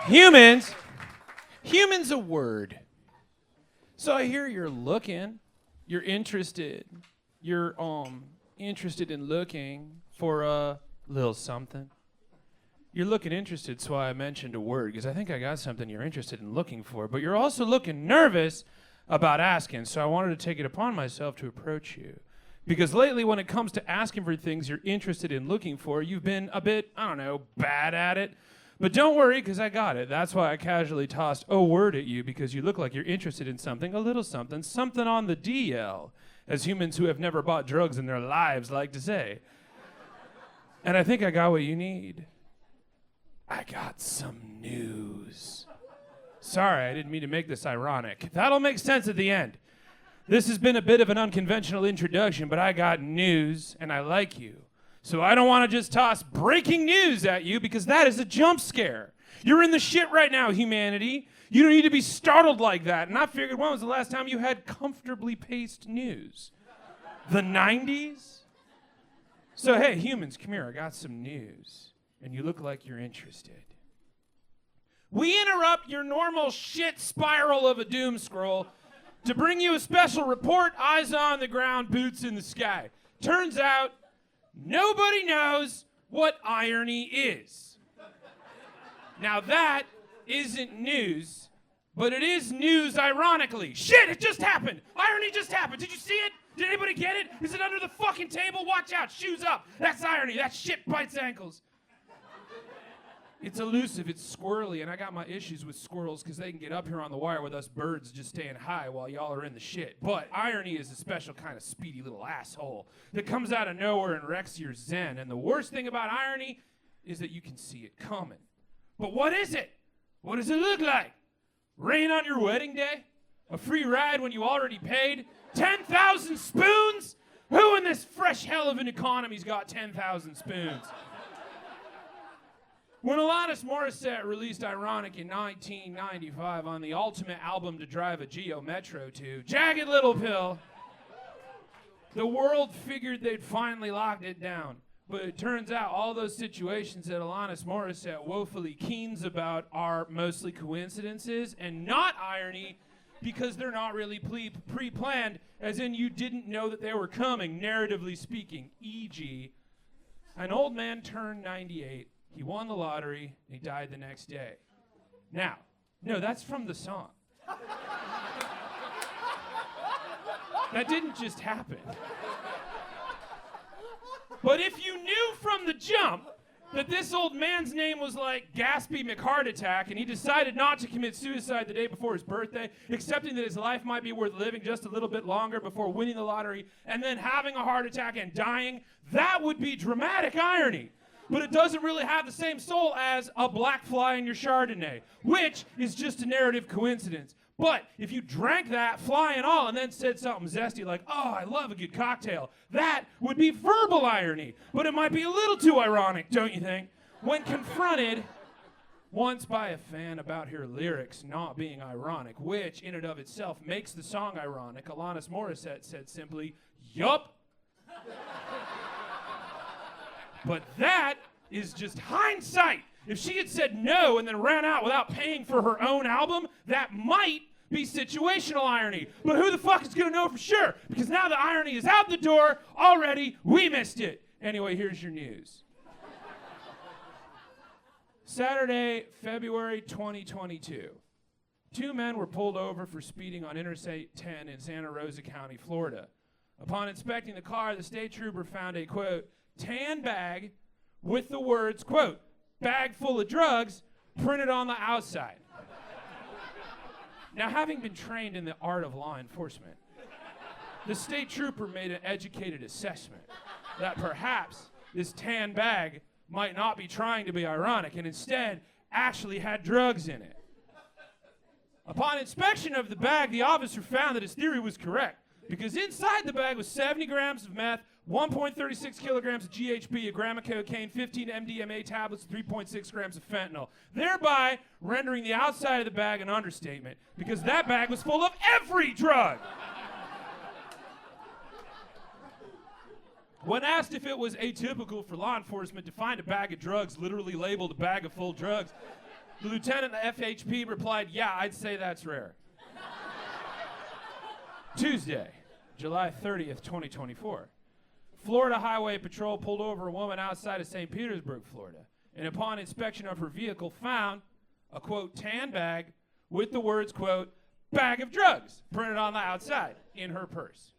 Humans a word. So I hear you're looking, you're interested, you're interested in looking for a little something. You're looking interested, so I mentioned a word, because I think I got something you're interested in looking for, but you're also looking nervous about asking, so I wanted to take it upon myself to approach you. Because lately, when it comes to asking for things you're interested in looking for, you've been a bit, bad at it. But don't worry, because I got it. That's why I casually tossed a word at you, because you look like you're interested in something, a little something, something on the DL, as humans who have never bought drugs in their lives like to say. And I think I got what you need. I got some news. Sorry, I didn't mean to make this ironic. That'll make sense at the end. This has been a bit of an unconventional introduction, but I got news, and I like you. So I don't want to just toss breaking news at you, because that is a jump scare. You're in the shit right now, humanity. You don't need to be startled like that. And I figured, when was the last time you had comfortably paced news? The 90s? So hey, humans, come here. I got some news. And you look like you're interested. We interrupt your normal shit spiral of a doom scroll to bring you a special report, eyes on the ground, boots in the sky. Turns out, nobody knows what irony is. Now that isn't news, but it is news ironically. Shit, it just happened. Irony just happened. Did you see it? Did anybody get it? Is it under the fucking table? Watch out, shoes up. That's irony. That shit bites ankles. It's elusive, it's squirrely, and I got my issues with squirrels because they can get up here on the wire with us birds just staying high while y'all are in the shit. But irony is a special kind of speedy little asshole that comes out of nowhere and wrecks your zen. And the worst thing about irony is that you can see it coming. But what is it? What does it look like? Rain on your wedding day? A free ride when you already paid? 10,000 spoons? Who in this fresh hell of an economy's got 10,000 spoons? When Alanis Morissette released Ironic in 1995 on the ultimate album to drive a Geo Metro to, Jagged Little Pill, the world figured they'd finally locked it down. But it turns out all those situations that Alanis Morissette woefully keens about are mostly coincidences and not irony, because they're not really pre-planned, as in you didn't know that they were coming, narratively speaking. E.g., an old man turned 98. He won the lottery, and he died the next day. Now, no, that's from the song. That didn't just happen. But if you knew from the jump that this old man's name was like Gaspy McHeartAttack, and he decided not to commit suicide the day before his birthday, accepting that his life might be worth living just a little bit longer before winning the lottery, and then having a heart attack and dying, that would be dramatic irony. But it doesn't really have the same soul as a black fly in your Chardonnay, which is just a narrative coincidence. But if you drank that, fly and all, and then said something zesty like, oh, I love a good cocktail, that would be verbal irony. But it might be a little too ironic, don't you think? When confronted once by a fan about her lyrics not being ironic, which in and of itself makes the song ironic, Alanis Morissette said simply, yup. But that is just hindsight. If she had said no and then ran out without paying for her own album, that might be situational irony. But who the fuck is going to know for sure? Because now the irony is out the door already. We missed it. Anyway, here's your news. Saturday, February 2022. 2 men were pulled over for speeding on Interstate 10 in Santa Rosa County, Florida. Upon inspecting the car, the state trooper found a, quote, tan bag with the words, quote, bag full of drugs, printed on the outside. Now, having been trained in the art of law enforcement, the state trooper made an educated assessment that perhaps this tan bag might not be trying to be ironic and instead actually had drugs in it. Upon inspection of the bag, the officer found that his theory was correct, because inside the bag was 70 grams of meth, 1.36 kilograms of GHB, a gram of cocaine, 15 MDMA tablets, 3.6 grams of fentanyl, thereby rendering the outside of the bag an understatement, because that bag was full of every drug. When asked if it was atypical for law enforcement to find a bag of drugs literally labeled a bag of full drugs, The lieutenant in the FHP replied, yeah, I'd say that's rare. Tuesday, July 30th, 2024. Florida Highway Patrol pulled over a woman outside of St. Petersburg, Florida, and upon inspection of her vehicle found a, quote, tan bag with the words, quote, bag of drugs printed on the outside in her purse.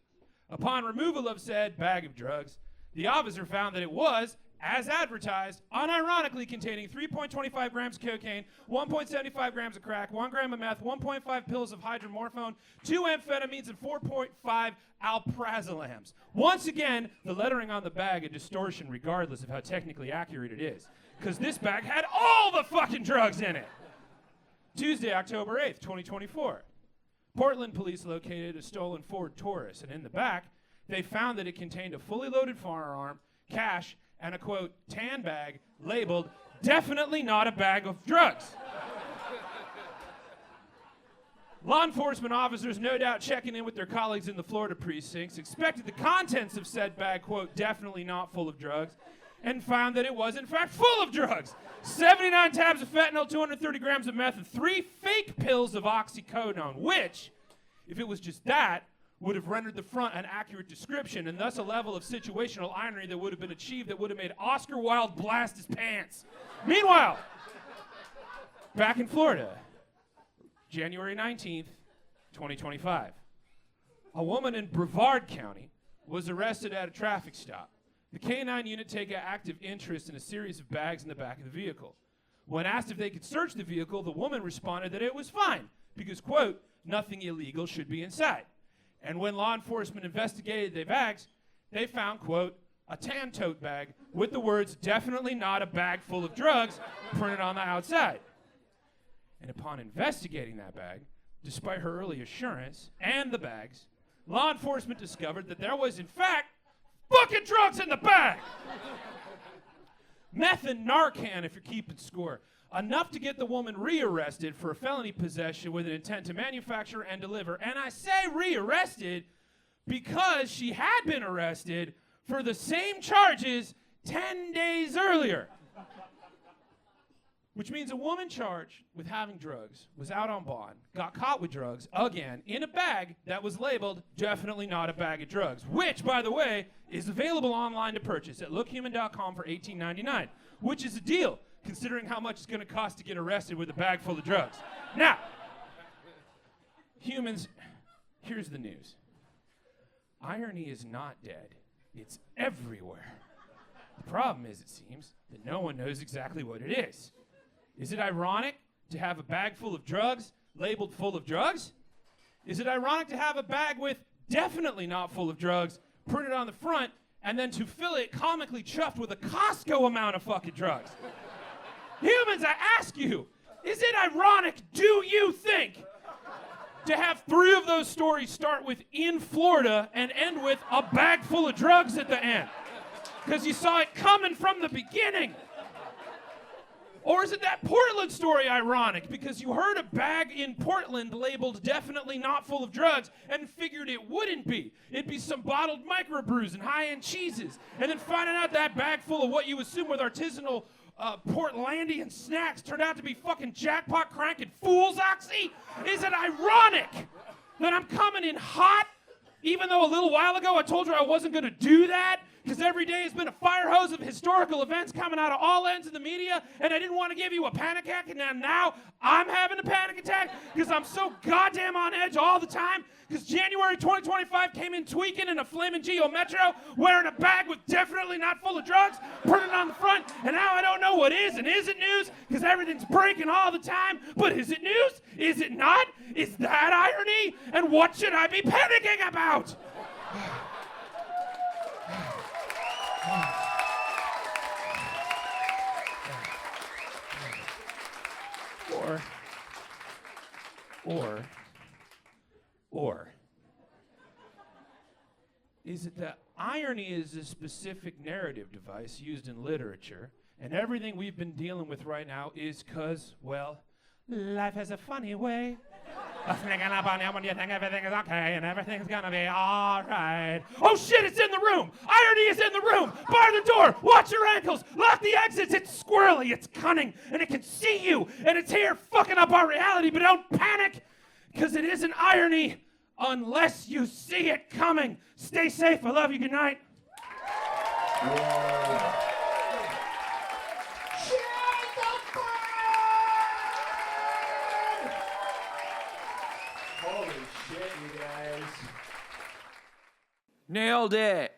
Upon removal of said bag of drugs, the officer found that it was, as advertised, unironically containing 3.25 grams of cocaine, 1.75 grams of crack, 1 gram of meth, 1.5 pills of hydromorphone, 2 amphetamines, and 4.5 alprazolams. Once again, the lettering on the bag a distortion regardless of how technically accurate it is, because this bag had all the fucking drugs in it. Tuesday, October 8th, 2024. Portland police located a stolen Ford Taurus, and in the back, they found that it contained a fully loaded firearm, cash, and a, quote, tan bag labeled, definitely not a bag of drugs. Law enforcement officers, no doubt checking in with their colleagues in the Florida precincts, expected the contents of said bag, quote, definitely not full of drugs, and found that it was, in fact, full of drugs. 79 tabs of fentanyl, 230 grams of meth, and 3 fake pills of oxycodone, which, if it was just that, would have rendered the front an accurate description, and thus a level of situational irony that would have been achieved that would have made Oscar Wilde blast his pants. Meanwhile, back in Florida, January 19th, 2025, a woman in Brevard County was arrested at a traffic stop. The K-9 unit take active interest in a series of bags in the back of the vehicle. When asked if they could search the vehicle, the woman responded that it was fine because, quote, nothing illegal should be inside. And when law enforcement investigated the bags, they found, quote, a tan tote bag with the words, definitely not a bag full of drugs, printed on the outside. And upon investigating that bag, despite her early assurance and the bags, law enforcement discovered that there was, in fact, fucking drugs in the bag. Meth and Narcan, if you're keeping score. Enough to get the woman rearrested for a felony possession with an intent to manufacture and deliver. And I say rearrested because she had been arrested for the same charges 10 days earlier. Which means a woman charged with having drugs was out on bond, got caught with drugs, again, in a bag that was labeled definitely not a bag of drugs, which, by the way, is available online to purchase at lookhuman.com for $18.99, which is a deal, considering how much it's going to cost to get arrested with a bag full of drugs. Now, humans, here's the news. Irony is not dead. It's everywhere. The problem is, it seems, that no one knows exactly what it is. Is it ironic to have a bag full of drugs labeled full of drugs? Is it ironic to have a bag with definitely not full of drugs printed on the front and then to fill it comically chuffed with a Costco amount of fucking drugs? Humans, I ask you, is it ironic, do you think, to have 3 of those stories start with in Florida and end with a bag full of drugs at the end? Because you saw it coming from the beginning. Or is it that Portland story ironic because you heard a bag in Portland labeled definitely not full of drugs and figured it wouldn't be? It'd be some bottled microbrews and high-end cheeses. And then finding out that bag full of what you assume with artisanal Portlandian snacks turned out to be fucking jackpot cranking fools oxy? Is it ironic that I'm coming in hot even though a little while ago I told you I wasn't going to do that? Because every day has been a fire hose of historical events coming out of all ends of the media, and I didn't want to give you a panic attack, and now I'm having a panic attack because I'm so goddamn on edge all the time because January 2025 came in tweaking in a flaming Geo Metro, wearing a bag with definitely not full of drugs, printed on the front, and now I don't know what is and isn't news because everything's breaking all the time. But is it news? Is it not? Is that irony? And what should I be panicking about? Or is it that irony is a specific narrative device used in literature, and everything we've been dealing with right now is 'cause, well, life has a funny way Sneaking up on you when you think everything is okay and everything's gonna be alright. Oh shit, it's in the room! Irony is in the room! Bar the door! Watch your ankles! Lock the exits! It's squirrely, it's cunning, and it can see you! And it's here fucking up our reality, but don't panic! Because it isn't irony unless you see it coming. Stay safe, I love you, good night. Holy shit, you guys. Nailed it.